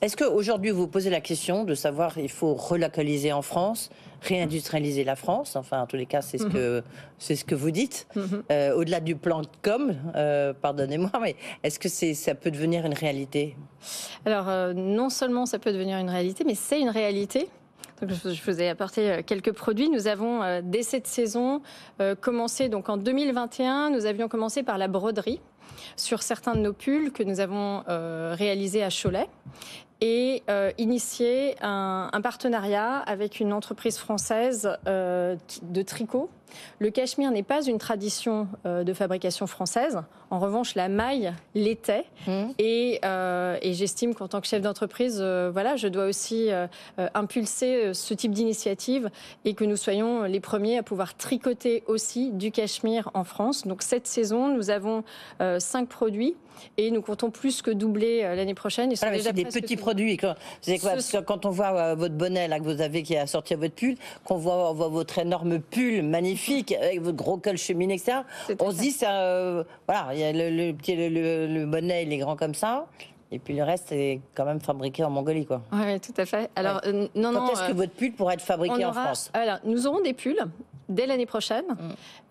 Est-ce qu'aujourd'hui, vous vous posez la question de savoir il faut relocaliser en France, réindustrialiser la France? Enfin, en tous les cas, c'est ce que vous dites. Au-delà du plan de com, pardonnez-moi, mais est-ce que ça peut devenir une réalité? Alors, non seulement ça peut devenir une réalité, mais c'est une réalité. Donc, je vous ai apporté quelques produits. Nous avons, dès cette saison, commencé, donc en 2021, nous avions commencé par la broderie sur certains de nos pulls que nous avons réalisés à Cholet et initié un partenariat avec une entreprise française de tricot. Le cachemire n'est pas une tradition de fabrication française. En revanche, la maille l'était. Et j'estime qu'en tant que chef d'entreprise, voilà, je dois aussi impulser ce type d'initiative et que nous soyons les premiers à pouvoir tricoter aussi du cachemire en France. Donc cette saison, nous avons 5 produits. Et nous comptons plus que doubler l'année prochaine. C'est des petits produits. Quand on voit votre bonnet là, que vous avez qui est assorti à votre pull, qu'on voit votre énorme pull magnifique avec votre gros col cheminée, etc. On se dit, voilà, il y a le bonnet, il est grand comme ça. Et puis le reste est quand même fabriqué en Mongolie, quoi. Oui, tout à fait. Alors, quand est-ce que votre pull pourra être fabriqué en France? Alors, nous aurons des pulls dès l'année prochaine.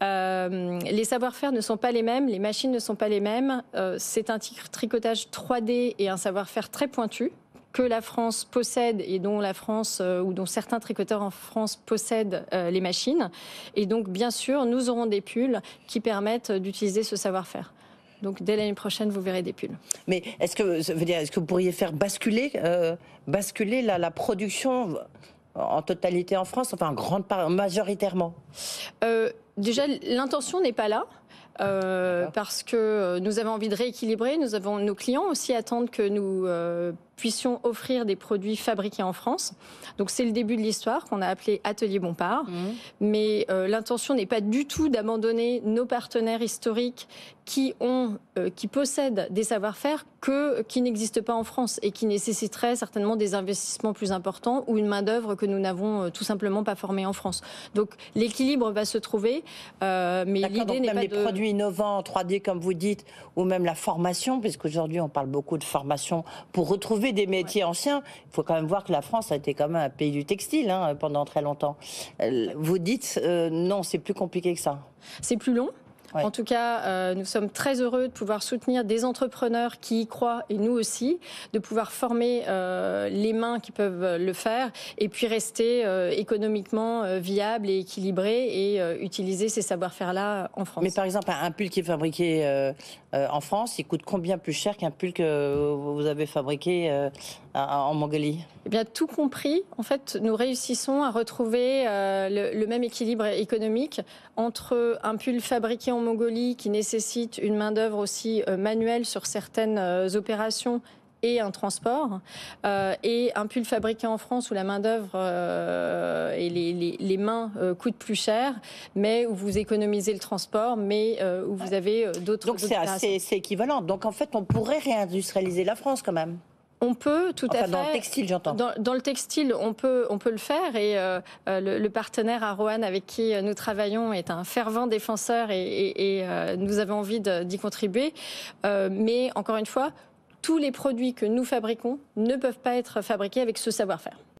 Les savoir-faire ne sont pas les mêmes, les machines ne sont pas les mêmes. C'est un tricotage 3D et un savoir-faire très pointu que la France possède et dont la France ou dont certains tricoteurs en France possèdent les machines. Et donc, bien sûr, nous aurons des pulls qui permettent d'utiliser ce savoir-faire. Donc, dès l'année prochaine, vous verrez des pulls. Mais est-ce que vous pourriez faire basculer la production en totalité en France, enfin en grande part, majoritairement? Déjà, l'intention n'est pas là. Parce que nous avons envie de rééquilibrer. Nos clients aussi attendent que nous puissions offrir des produits fabriqués en France. Donc c'est le début de l'histoire qu'on a appelé Atelier Bompard. Mais l'intention n'est pas du tout d'abandonner nos partenaires historiques qui possèdent des savoir-faire qui n'existent pas en France et qui nécessiteraient certainement des investissements plus importants ou une main-d'œuvre que nous n'avons tout simplement pas formée en France. Donc l'équilibre va se trouver, mais l'idée n'est pas de... les produits innovants en 3D, comme vous dites, ou même la formation, puisqu'aujourd'hui on parle beaucoup de formation pour retrouver des métiers anciens. Il faut quand même voir que la France a été quand même un pays du textile pendant très longtemps. Vous dites non, c'est plus compliqué que ça. C'est plus long. Ouais. En tout cas, nous sommes très heureux de pouvoir soutenir des entrepreneurs qui y croient, et nous aussi, de pouvoir former les mains qui peuvent le faire, et puis rester économiquement viable et équilibré, et utiliser ces savoir-faire-là en France. Mais par exemple, un pull qui est fabriqué en France, il coûte combien plus cher qu'un pull que vous avez fabriqué en Mongolie? Eh bien, tout compris, en fait, nous réussissons à retrouver le même équilibre économique entre un pull fabriqué en Mongolie qui nécessite une main-d'œuvre aussi manuelle sur certaines opérations et un transport, et un pull fabriqué en France où la main-d'œuvre et les mains coûtent plus cher, mais où vous économisez le transport, mais où vous avez d'autres. Donc c'est équivalent. Donc en fait, on pourrait réindustrialiser la France quand même. On peut, tout à fait. Dans le textile, j'entends. Dans le textile, on peut le faire. Et le partenaire Aroan avec qui nous travaillons est un fervent défenseur et nous avons envie d'y contribuer. Mais encore une fois, tous les produits que nous fabriquons ne peuvent pas être fabriqués avec ce savoir-faire.